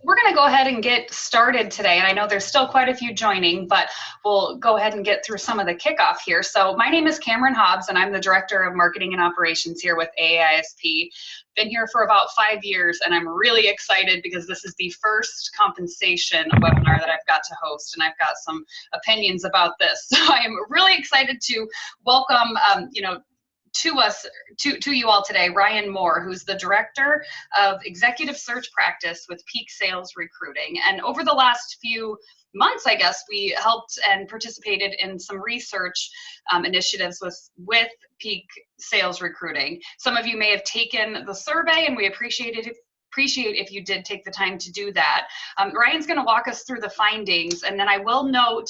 we're going to go ahead and get started today. And I know there's still quite a few joining, but we'll go ahead and get through some of the kickoff here. So my name is Cameron Hobbs, and I'm the Director of Marketing and Operations here with AA-ISP. Been here for about 5 years, and I'm really excited because this is the first compensation webinar that I've got to host, and I've got some opinions about this. So I am really excited to welcome, to you all today, Ryan Moore, who's the Director of Executive Search Practice with Peak Sales Recruiting. And over the last few months, I guess, we helped and participated in some research initiatives with Peak Sales Recruiting. Some of you may have taken the survey, and we appreciate if you did take the time to do that. Ryan's going to walk us through the findings, and then I will note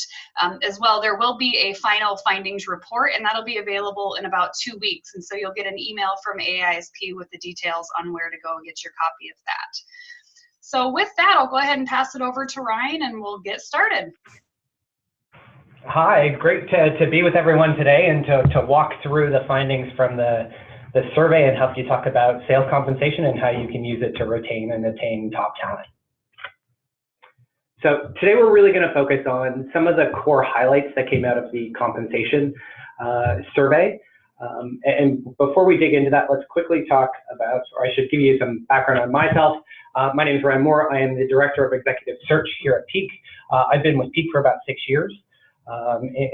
as well, there will be a final findings report, and that'll be available in about 2 weeks. And so you'll get an email from AA-ISP with the details on where to go and get your copy of that. So with that, I'll go ahead and pass it over to Ryan, and we'll get started. Hi, great to be with everyone today and to walk through the findings from the survey and help you talk about sales compensation and how you can use it to retain and attain top talent. So today we're really going to focus on some of the core highlights that came out of the compensation survey. And before we dig into that, let's quickly talk about, or I should give you some background on myself. My name is Ryan Moore. I am the Director of Executive Search here at Peak. I've been with Peak for about 6 years.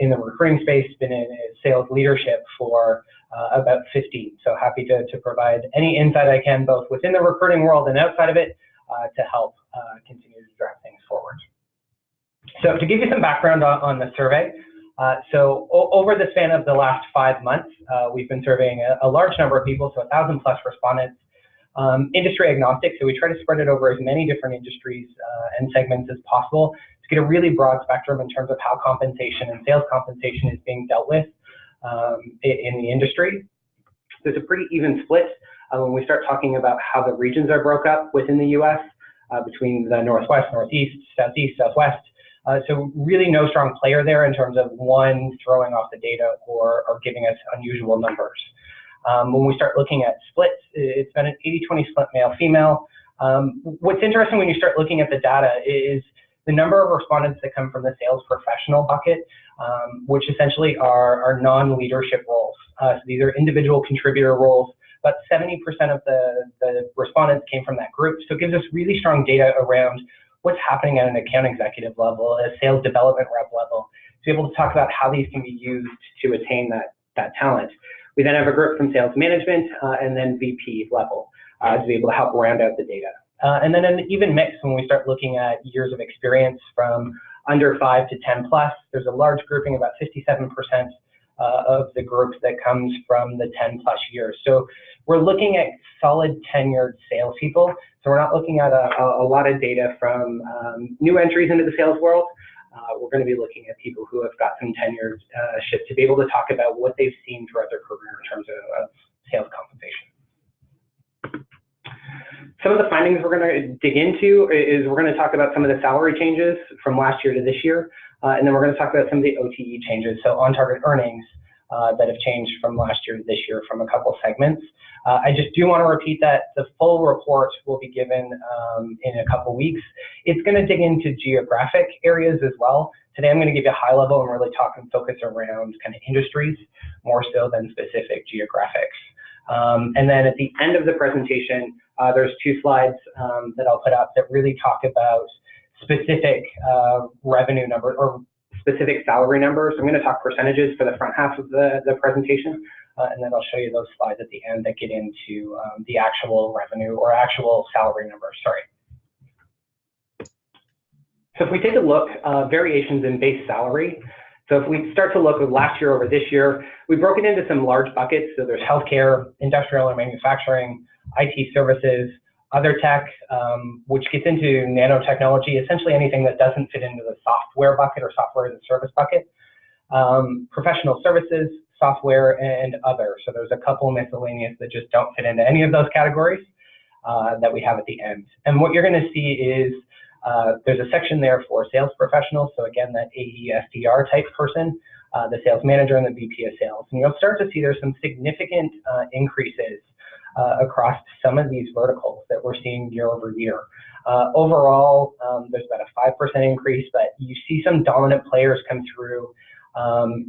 In the recruiting space, been in sales leadership for about 15. So happy to provide any insight I can, both within the recruiting world and outside of it, to help continue to drive things forward. So to give you some background on the survey, so over the span of the last 5 months, we've been surveying a large number of people, so 1,000+ respondents, industry agnostic. So we try to spread it over as many different industries and segments as possible to get a really broad spectrum in terms of how compensation and sales compensation is being dealt with in the industry. There's a pretty even split when we start talking about how the regions are broke up within the US between the Northwest, Northeast, Southeast, Southwest. So really no strong player there in terms of one throwing off the data or giving us unusual numbers. When we start looking at splits, it's been an 80-20 split male-female. What's interesting when you start looking at the data is the number of respondents that come from the sales professional bucket, which essentially are non-leadership roles. So these are individual contributor roles. About 70% of the respondents came from that group. So it gives us really strong data around what's happening at an account executive level, a sales development rep level, to be able to talk about how these can be used to attain that talent. We then have a group from sales management and then VP level to be able to help round out the data. And then an even mix when we start looking at years of experience from under 5 to 10+. There's a large grouping, about 57% of the group that comes from the 10+ years. So we're looking at solid tenured salespeople. So we're not looking at a lot of data from new entries into the sales world. We're going to be looking at people who have got some tenured shifts to be able to talk about what they've seen throughout their career in terms of sales compensation. Some of the findings we're going to dig into is we're going to talk about some of the salary changes from last year to this year, and then we're going to talk about some of the OTE changes, so on-target earnings that have changed from last year to this year from a couple segments. I just do want to repeat that the full report will be given in a couple weeks. It's going to dig into geographic areas as well. Today I'm going to give you a high level and really talk and focus around kind of industries more so than specific geographics. And then at the end of the presentation, there's 2 slides that I'll put up that really talk about specific revenue numbers or specific salary numbers. I'm going to talk percentages for the front half of the presentation, and then I'll show you those slides at the end that get into the actual revenue or actual salary numbers, sorry. So if we take a look, variations in base salary. So if we start to look at last year over this year, we broke it into some large buckets. So there's healthcare, industrial and manufacturing, IT services, other tech, which gets into nanotechnology, essentially anything that doesn't fit into the software bucket or software as a service bucket, professional services, software, and other. So there's a couple miscellaneous that just don't fit into any of those categories that we have at the end. And what you're going to see is there's a section there for sales professionals. So again, that AE/SDR type person, the sales manager and the VP of sales. And you'll start to see there's some significant increases across some of these verticals that we're seeing year over year. Overall, there's about a 5% increase, but you see some dominant players come through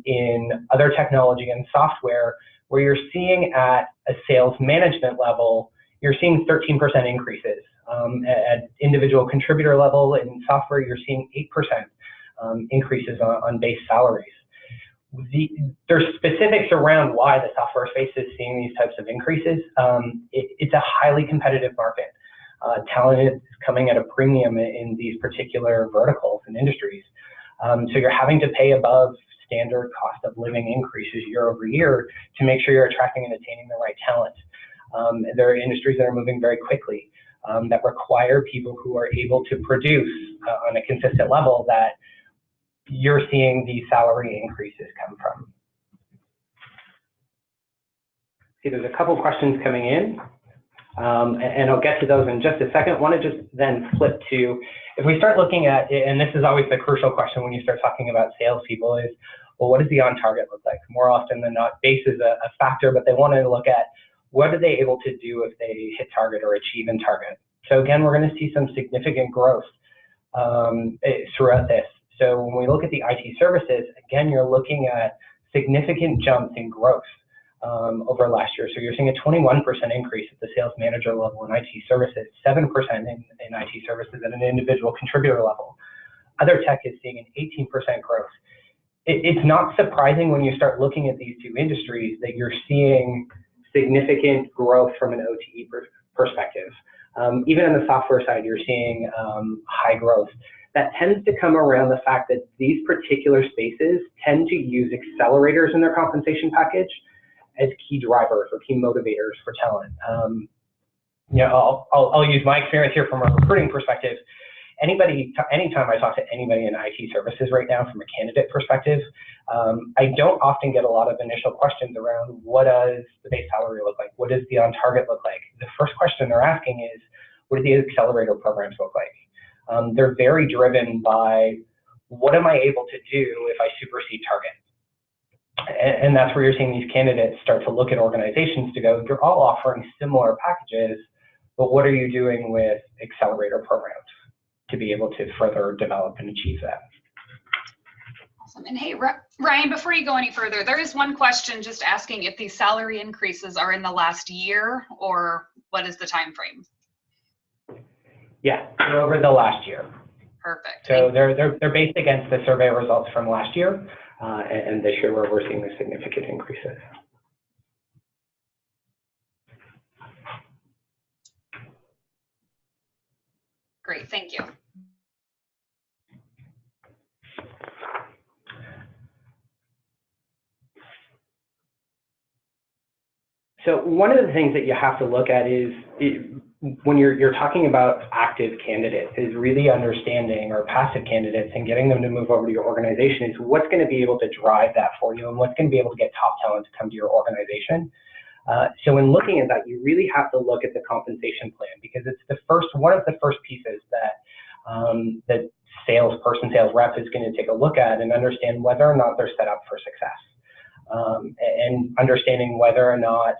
in other technology and software where you're seeing at a sales management level, you're seeing 13% increases. At individual contributor level in software, you're seeing 8% increases on base salaries. There's specifics around why the software space is seeing these types of increases. It's a highly competitive market. Talent is coming at a premium in these particular verticals and industries. So you're having to pay above standard cost of living increases year over year to make sure you're attracting and attaining the right talent. There are industries that are moving very quickly that require people who are able to produce on a consistent level that you're seeing these salary increases come from. See, there's a couple questions coming in, and I'll get to those in just a second. I want to just then flip to, if we start looking at, and this is always the crucial question when you start talking about salespeople is, well, what does the on-target look like? More often than not, base is a factor, but they want to look at what are they able to do if they hit target or achieve in target. So again, we're going to see some significant growth throughout this. So when we look at the IT services, again, you're looking at significant jumps in growth over last year. So you're seeing a 21% increase at the sales manager level in IT services, 7% in IT services at an individual contributor level. Other tech is seeing an 18% growth. It's not surprising when you start looking at these two industries that you're seeing significant growth from an OTE perspective. Even on the software side, you're seeing high growth. That tends to come around the fact that these particular spaces tend to use accelerators in their compensation package as key drivers or key motivators for talent. I'll use my experience here from a recruiting perspective. Anytime I talk to anybody in IT services right now from a candidate perspective, I don't often get a lot of initial questions around what does the base salary look like? What does the on-target look like? The first question they're asking is, what do the accelerator programs look like? They're very driven by what am I able to do if I supersede target? And that's where you're seeing these candidates start to look at organizations to go, you're all offering similar packages, but what are you doing with accelerator programs to be able to further develop and achieve that? Awesome. And hey, Ryan, before you go any further, there is one question just asking if these salary increases are in the last year or what is the time frame? Yeah, they're over the last year. Perfect. So they're based against the survey results from last year, and this year we're seeing the significant increases. Great, thank you. So one of the things that you have to look at is when you're talking about active candidates is really understanding, or passive candidates, and getting them to move over to your organization is what's going to be able to drive that for you and what's going to be able to get top talent to come to your organization. So in looking at that, you really have to look at the compensation plan because it's one of the first pieces that the salesperson, sales rep is going to take a look at and understand whether or not they're set up for success. And understanding whether or not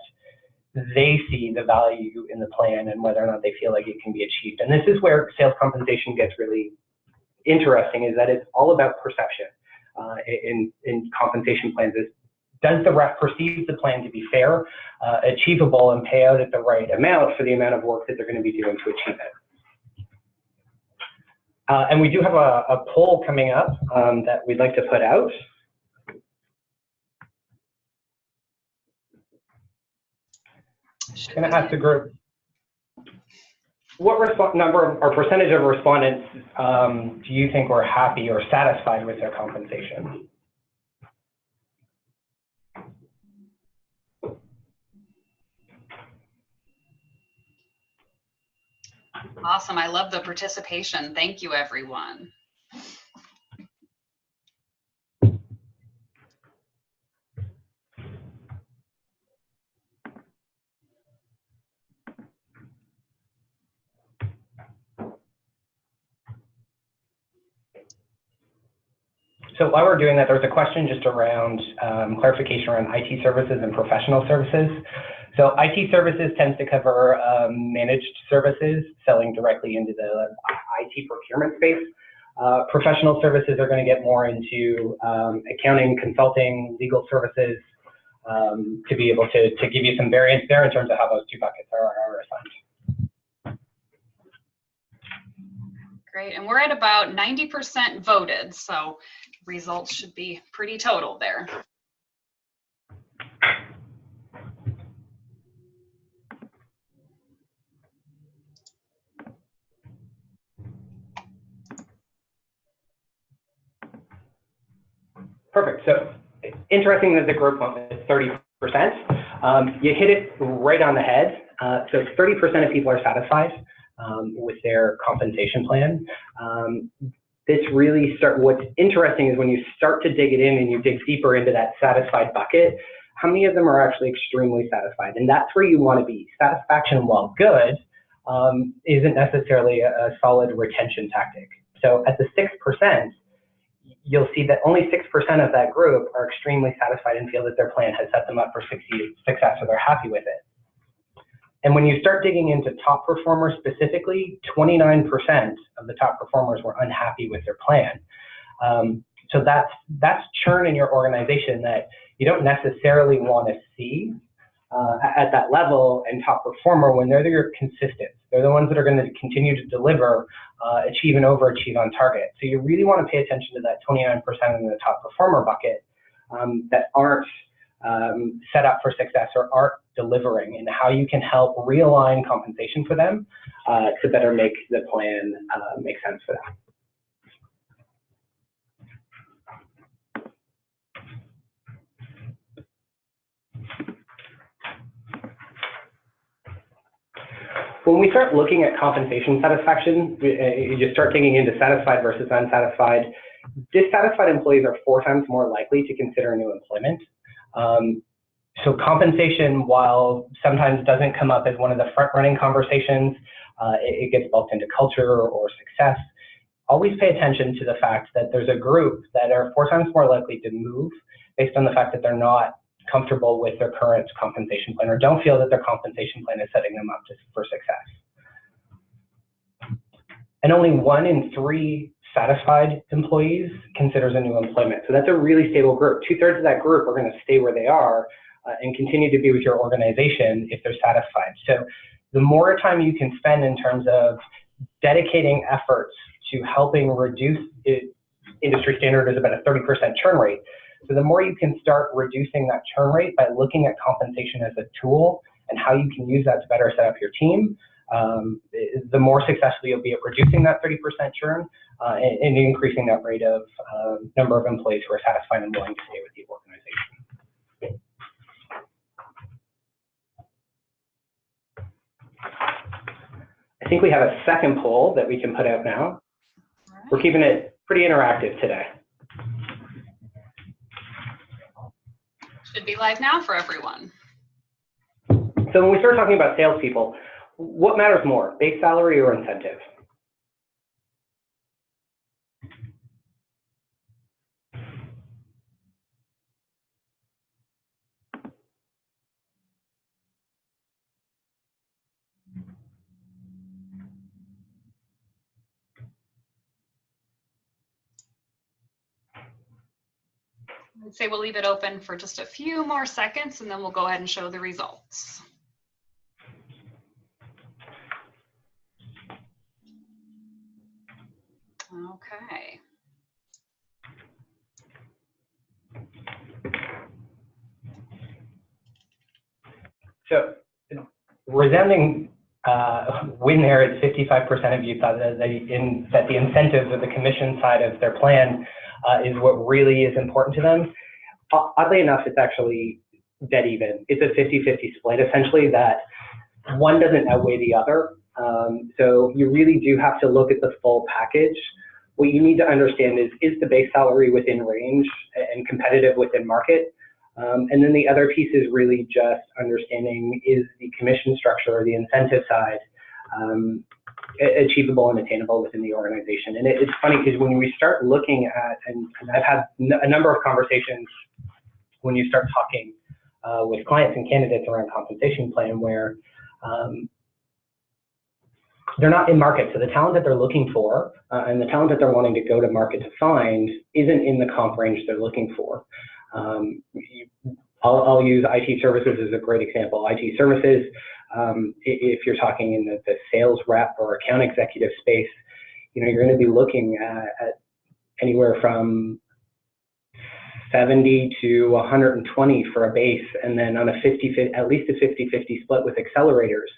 they see the value in the plan and whether or not they feel like it can be achieved. And this is where sales compensation gets really interesting, is that it's all about perception in compensation plans. Does the rep perceive the plan to be fair, achievable, and pay out at the right amount for the amount of work that they're going to be doing to achieve it? And we do have a poll coming up that we'd like to put out. I'm going to ask the group, what number or percentage of respondents do you think were happy or satisfied with their compensation? Awesome, I love the participation. Thank you, everyone. So while we're doing that, there's a question just around clarification around IT services and professional services. So IT services tends to cover managed services, selling directly into the IT procurement space. Professional services are going to get more into accounting, consulting, legal services, to be able to give you some variance there in terms of how those two buckets are assigned. Great, and we're at about 90% voted, so results should be pretty total there. Perfect. So interesting that the group went with 30%. You hit it right on the head. So 30% of people are satisfied with their compensation plan. What's interesting is when you start to dig it in and you dig deeper into that satisfied bucket, how many of them are actually extremely satisfied? And that's where you want to be. Satisfaction, while good, isn't necessarily a solid retention tactic. So at the 6%, you'll see that only 6% of that group are extremely satisfied and feel that their plan has set them up for success, or they're happy with it. And when you start digging into top performers specifically, 29% of the top performers were unhappy with their plan. So that's churn in your organization that you don't necessarily want to see at that level and top performer when they're your consistent. They're the ones that are going to continue to deliver, achieve and overachieve on target. So you really want to pay attention to that 29% in the top performer bucket that aren't set up for success or aren't delivering, and how you can help realign compensation for them to better make the plan make sense for them. When we start looking at compensation satisfaction, you just start digging into satisfied versus unsatisfied. Dissatisfied employees are 4 times more likely to consider new employment. So compensation, while sometimes doesn't come up as one of the front-running conversations, it gets bulked into culture or success. Always pay attention to the fact that there's a group that are 4 times more likely to move based on the fact that they're not comfortable with their current compensation plan or don't feel that their compensation plan is setting them up for success. And only 1 in 3 satisfied employees considers a new employment. So that's a really stable group. 2/3 of that group are going to stay where they are and continue to be with your organization if they're satisfied. So the more time you can spend in terms of dedicating efforts to helping reduce industry standard is about a 30% churn rate. So the more you can start reducing that churn rate by looking at compensation as a tool and how you can use that to better set up your team, the more successful you'll be at reducing that 30% churn and increasing that rate of number of employees who are satisfied and willing to stay with the organization. I think we have a second poll that we can put out now. We're keeping it pretty interactive today. Should be live now for everyone. So when we start talking about salespeople, what matters more, base salary or incentive? I'd say we'll leave it open for just a few more seconds and then we'll go ahead and show the results. Okay. So resounding win there is 55% of you thought that the incentives or the commission side of their plan is what really is important to them. Oddly enough, it's actually dead even. It's a 50-50 split, essentially, that one doesn't outweigh the other. So you really do have to look at the full package. What you need to understand is the base salary within range and competitive within market? And then the other piece is really just understanding, is the commission structure or the incentive side achievable and attainable within the organization? And it's funny because when we start looking at, and I've had a number of conversations when you start talking with clients and candidates around compensation plan where they're not in market. So the talent that they're looking for and the talent that they're wanting to go to market to find isn't in the comp range they're looking for. I'll use IT services as a great example. IT services, if you're talking in the sales rep or account executive space, you're going to be looking at anywhere from 70 to 120 for a base, and then on a at least a 50-50 split with accelerators.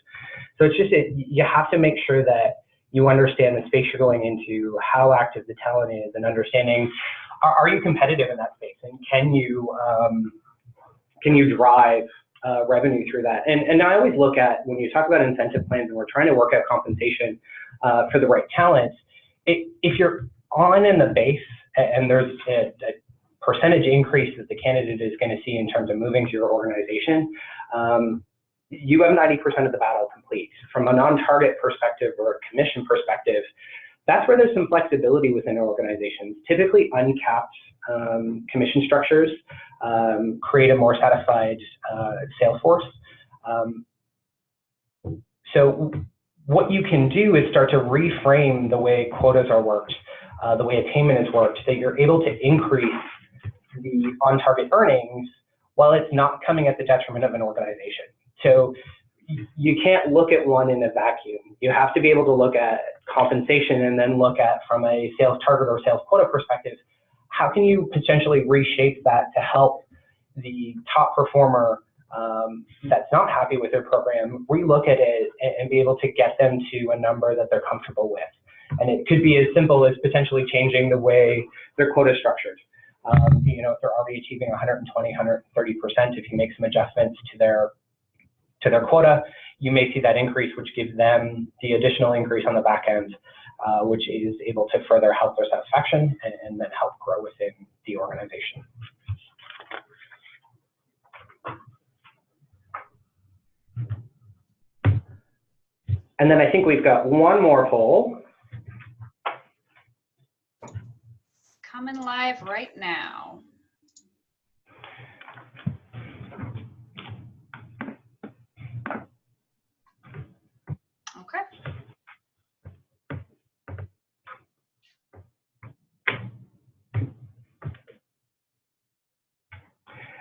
So it's just, you have to make sure that you understand the space you're going into, how active the talent is, and understanding, are you competitive in that space, and can you drive revenue through that? And I always look at, when you talk about incentive plans and we're trying to work out compensation for the right talent, if you're on in the base and there's a percentage increase that the candidate is going to see in terms of moving to your organization, you have 90% of the battle complete. From a non-target perspective or a commission perspective, that's where there's some flexibility within organizations. Typically uncapped commission structures create a more satisfied sales force. So what you can do is start to reframe the way quotas are worked, the way attainment is worked, that you're able to increase the on-target earnings while it's not coming at the detriment of an organization. So you can't look at one in a vacuum. You have to be able to look at compensation and then look at, from a sales target or sales quota perspective, how can you potentially reshape that to help the top performer that's not happy with their program relook at it and be able to get them to a number that they're comfortable with. And it could be as simple as potentially changing the way their quota is structured. If they're already achieving 120, 130%, if you make some adjustments to their quota, you may see that increase, which gives them the additional increase on the back end, which is able to further help their satisfaction and then help grow within the organization. And then I think we've got one more poll. Coming live right now. Okay.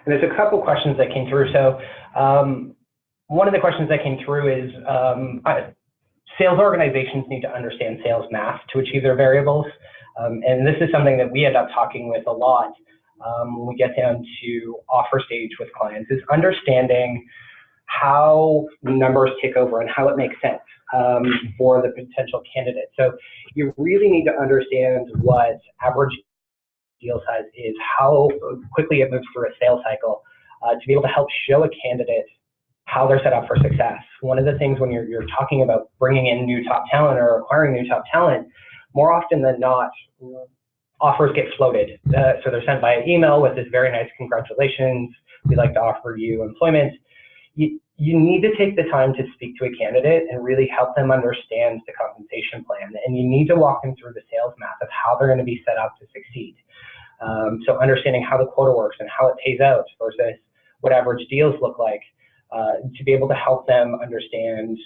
And there's a couple questions that came through. So one of the questions that came through is sales organizations need to understand sales math to achieve their variables. And this is something that we end up talking with a lot when we get down to offer stage with clients, is understanding how numbers tick over and how it makes sense for the potential candidate. So you really need to understand what average deal size is, how quickly it moves through a sales cycle, to be able to help show a candidate how they're set up for success. One of the things when you're talking about bringing in new top talent or acquiring new top talent, more often than not, offers get floated. So they're sent by email with this very nice congratulations, we'd like to offer you employment. You need to take the time to speak to a candidate and really help them understand the compensation plan. And you need to walk them through the sales math of how they're going to be set up to succeed. So understanding how the quota works and how it pays out versus what average deals look like, to be able to help them understand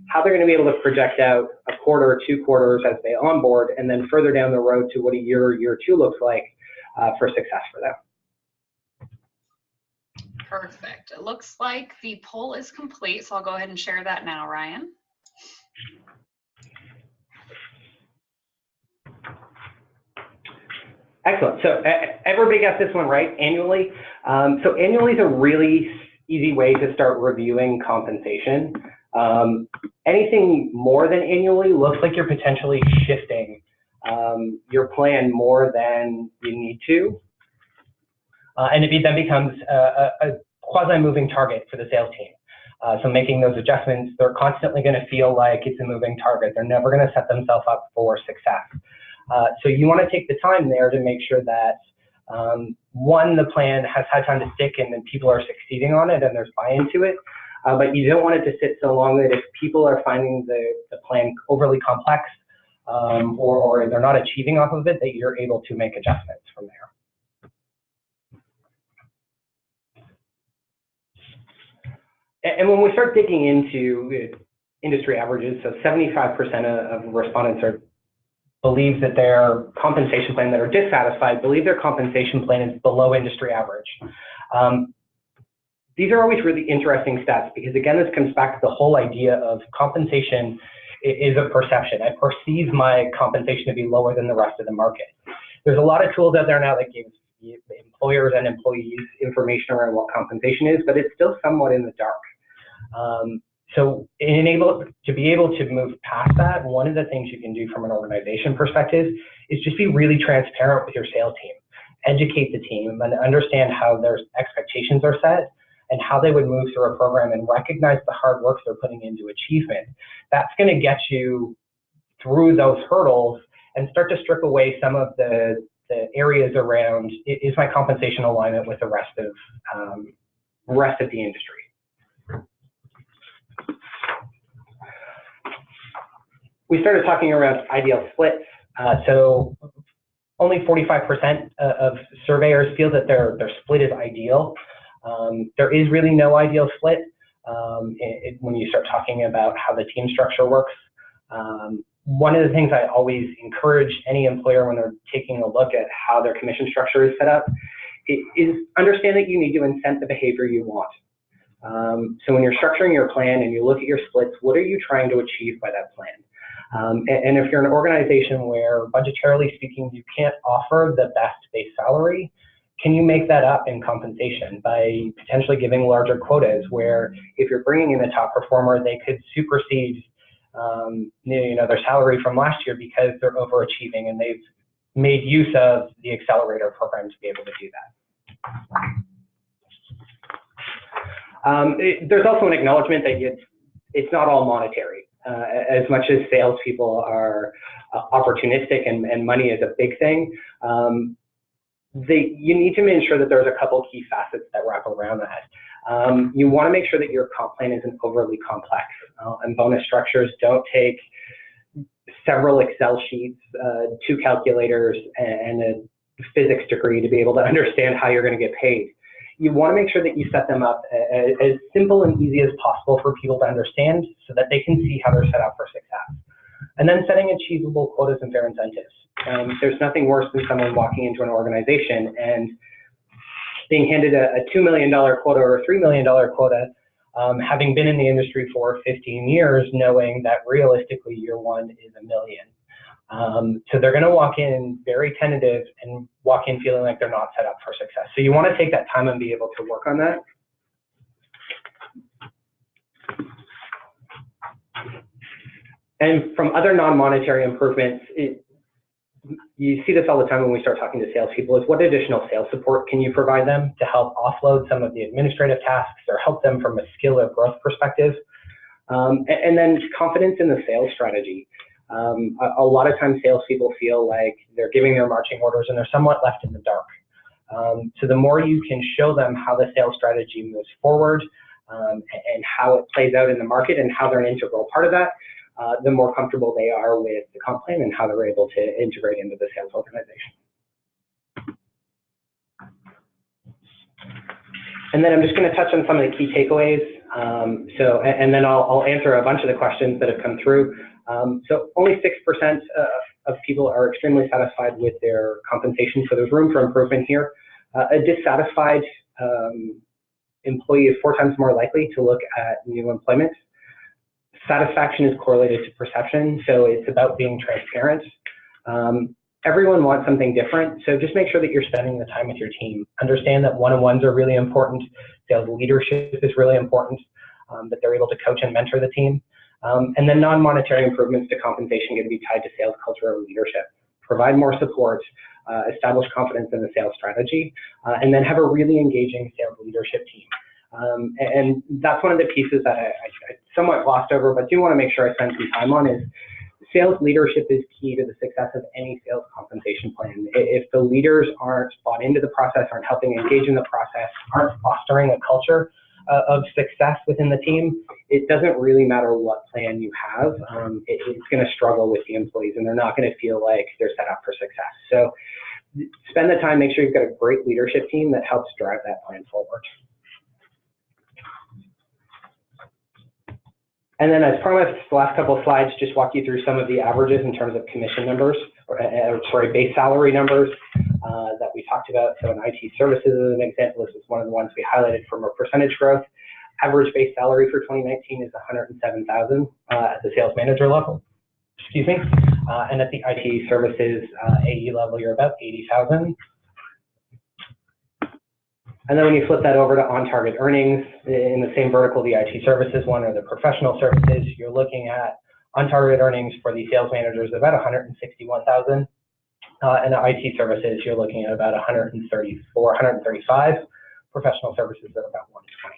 how they're going to be able to project out a quarter, 2 quarters as they onboard, and then further down the road to what a year, year 2 looks like for success for them. Perfect. It looks like the poll is complete, so I'll go ahead and share that now, Ryan. Excellent. So everybody got this one right, annually. So annually is a really easy way to start reviewing compensation. Anything more than annually looks like you're potentially shifting your plan more than you need to. And it then becomes a quasi-moving target for the sales team. So making those adjustments, they're constantly going to feel like it's a moving target. They're never going to set themselves up for success. So you want to take the time there to make sure that, one, the plan has had time to stick and then people are succeeding on it and there's buy-in to it. But you don't want it to sit so long that if people are finding the plan overly complex or they're not achieving off of it, that you're able to make adjustments from there. And when we start digging into industry averages, so 75% of respondents believe that their compensation plan, that are dissatisfied, believe their compensation plan is below industry average. These are always really interesting stats because, again, this comes back to the whole idea of compensation is a perception. I perceive my compensation to be lower than the rest of the market. There's a lot of tools out there now that give employers and employees information around what compensation is, but it's still somewhat in the dark. So to be able to move past that, one of the things you can do from an organization perspective is just be really transparent with your sales team, educate the team, and understand how their expectations are set and how they would move through a program and recognize the hard work they're putting into achievement. That's going to get you through those hurdles and start to strip away some of the areas around, is my compensation alignment with the rest of the industry? We started talking around ideal splits. So only 45% of surveyors feel that their split is ideal. There is really no ideal split when you start talking about how the team structure works. One of the things I always encourage any employer when they're taking a look at how their commission structure is set up is understand that you need to incent the behavior you want. So when you're structuring your plan and you look at your splits, what are you trying to achieve by that plan? And if you're an organization where, budgetarily speaking, you can't offer the best base salary, can you make that up in compensation by potentially giving larger quotas where if you're bringing in a top performer, they could supersede their salary from last year because they're overachieving and they've made use of the accelerator program to be able to do that. There's also an acknowledgement that it's not all monetary. As much as salespeople are opportunistic and money is a big thing, you need to make sure that there's a couple key facets that wrap around that. You want to make sure that your comp plan isn't overly complex, and bonus structures don't take several Excel sheets, 2 calculators, and a physics degree to be able to understand how you're going to get paid. You want to make sure that you set them up as simple and easy as possible for people to understand so that they can see how they're set up for success. And then setting achievable quotas and fair incentives. There's nothing worse than someone walking into an organization and being handed a $2 million quota or a $3 million quota, having been in the industry for 15 years, knowing that realistically year one is $1 million. So they're going to walk in very tentative and walk in feeling like they're not set up for success. So you want to take that time and be able to work on that. And from other non-monetary improvements, you see this all the time when we start talking to salespeople, is what additional sales support can you provide them to help offload some of the administrative tasks or help them from a skill or growth perspective. And then confidence in the sales strategy. A lot of times salespeople feel like they're giving their marching orders and they're somewhat left in the dark. So the more you can show them how the sales strategy moves forward and how it plays out in the market and how they're an integral part of that, the more comfortable they are with the comp plan and how they're able to integrate into the sales organization. And then I'm just going to touch on some of the key takeaways. And then I'll answer a bunch of the questions that have come through. So only 6% of people are extremely satisfied with their compensation, so there's room for improvement here. A dissatisfied employee is 4 times more likely to look at new employment. Satisfaction is correlated to perception, so it's about being transparent. Everyone wants something different, so just make sure that you're spending the time with your team. Understand that one-on-ones are really important. Sales leadership is really important, that they're able to coach and mentor the team. And then non-monetary improvements to compensation can be tied to sales culture or leadership. Provide more support, establish confidence in the sales strategy, and then have a really engaging sales leadership team. And that's one of the pieces that I somewhat glossed over, but do want to make sure I spend some time on, is sales leadership is key to the success of any sales compensation plan. If the leaders aren't bought into the process, aren't helping engage in the process, aren't fostering a culture of success within the team, it doesn't really matter what plan you have. It's going to struggle with the employees and they're not going to feel like they're set up for success. So spend the time, make sure you've got a great leadership team that helps drive that plan forward. And then as promised, the last couple of slides just walk you through some of the averages in terms of commission numbers, or sorry, base salary numbers that we talked about. So in IT services, as an example, this is one of the ones we highlighted from a percentage growth. Average base salary for 2019 is $107,000 at the sales manager level. Excuse me. And at the IT services AE level, you're about $80,000. And then when you flip that over to on-target earnings, in the same vertical, the IT services one or the professional services, you're looking at on-target earnings for the sales managers of about $161,000. And the IT services, you're looking at about 134, 135. Professional services are about 120.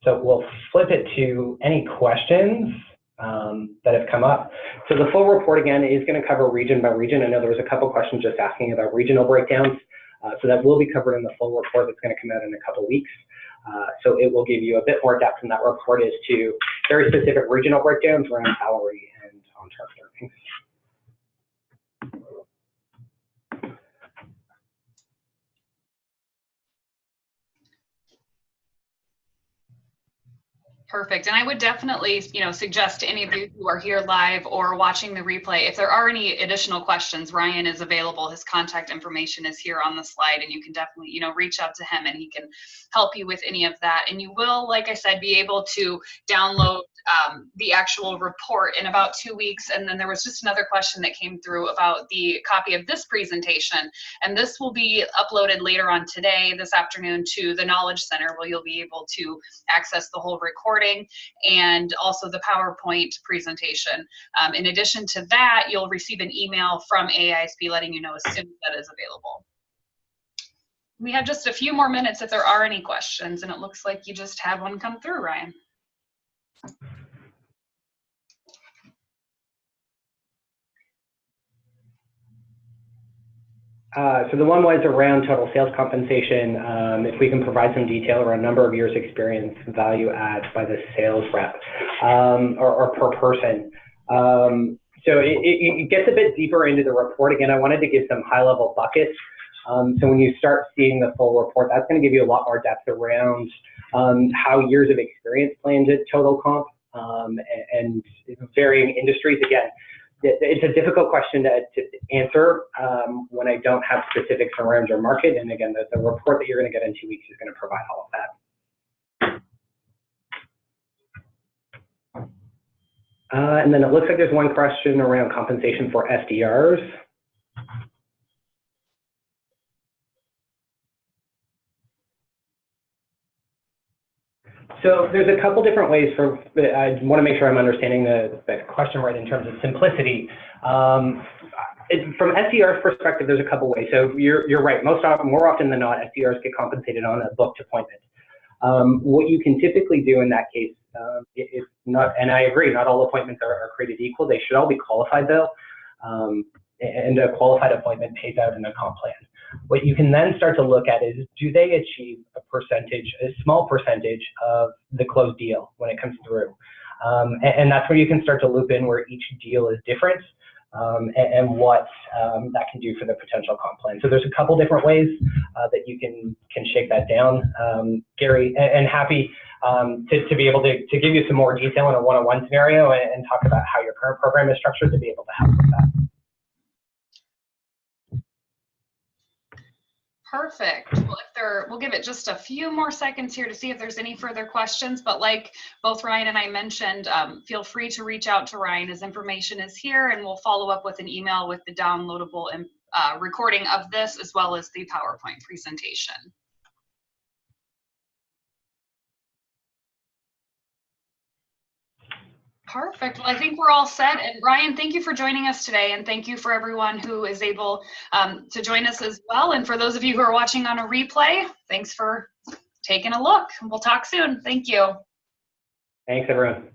So we'll flip it to any questions that have come up. So the full report again is going to cover region by region. I know there was a couple questions just asking about regional breakdowns. So that will be covered in the full report that's going to come out in a couple weeks. So it will give you a bit more depth in that report as to very specific regional breakdowns around salary and on-target earnings. Perfect. And I would definitely, suggest to any of you who are here live or watching the replay, if there are any additional questions, Ryan is available. His contact information is here on the slide, and you can definitely, reach out to him and he can help you with any of that. And you will, like I said, be able to download the actual report in about 2 weeks. And then there was just another question that came through about the copy of this presentation. And this will be uploaded later on today, this afternoon, to the Knowledge Center, where you'll be able to access the whole recording and also the PowerPoint presentation. In addition to that, you'll receive an email from AA-ISP letting you know as soon as that is available. We have just a few more minutes if there are any questions, and it looks like you just had one come through, Ryan. So the one was around total sales compensation. If we can provide some detail around number of years experience, value add by the sales rep, or per person. So it gets a bit deeper into the report. Again, I wanted to give some high level buckets. So when you start seeing the full report, that's going to give you a lot more depth around how years of experience play into total comp, and varying industries. Again, it's a difficult question to answer when I don't have specifics around your market. And again, the report that you're going to get in 2 weeks is going to provide all of that. And then it looks like there's one question around compensation for SDRs. So there's a couple different ways for, I want to make sure I'm understanding the question right in terms of simplicity. From SDR's perspective, there's a couple ways. So you're right, more often than not, SDRs get compensated on a booked appointment. What you can typically do in that case is not, and I agree, not all appointments are created equal. They should all be qualified though, and a qualified appointment pays out in a comp plan. What you can then start to look at is, do they achieve a small percentage of the closed deal when it comes through? And that's where you can start to loop in where each deal is different, and what that can do for the potential comp plan. So there's a couple different ways that you can shake that down. Gary, and happy to be able to give you some more detail in a one-on-one scenario and talk about how your current program is structured to be able to help with that. Perfect. Well, we'll give it just a few more seconds here to see if there's any further questions, but like both Ryan and I mentioned, feel free to reach out to Ryan. His information is here, and we'll follow up with an email with the downloadable recording of this, as well as the PowerPoint presentation. Perfect. Well, I think we're all set. And Ryan, thank you for joining us today. And thank you for everyone who is able to join us as well. And for those of you who are watching on a replay, thanks for taking a look. We'll talk soon. Thank you. Thanks, everyone.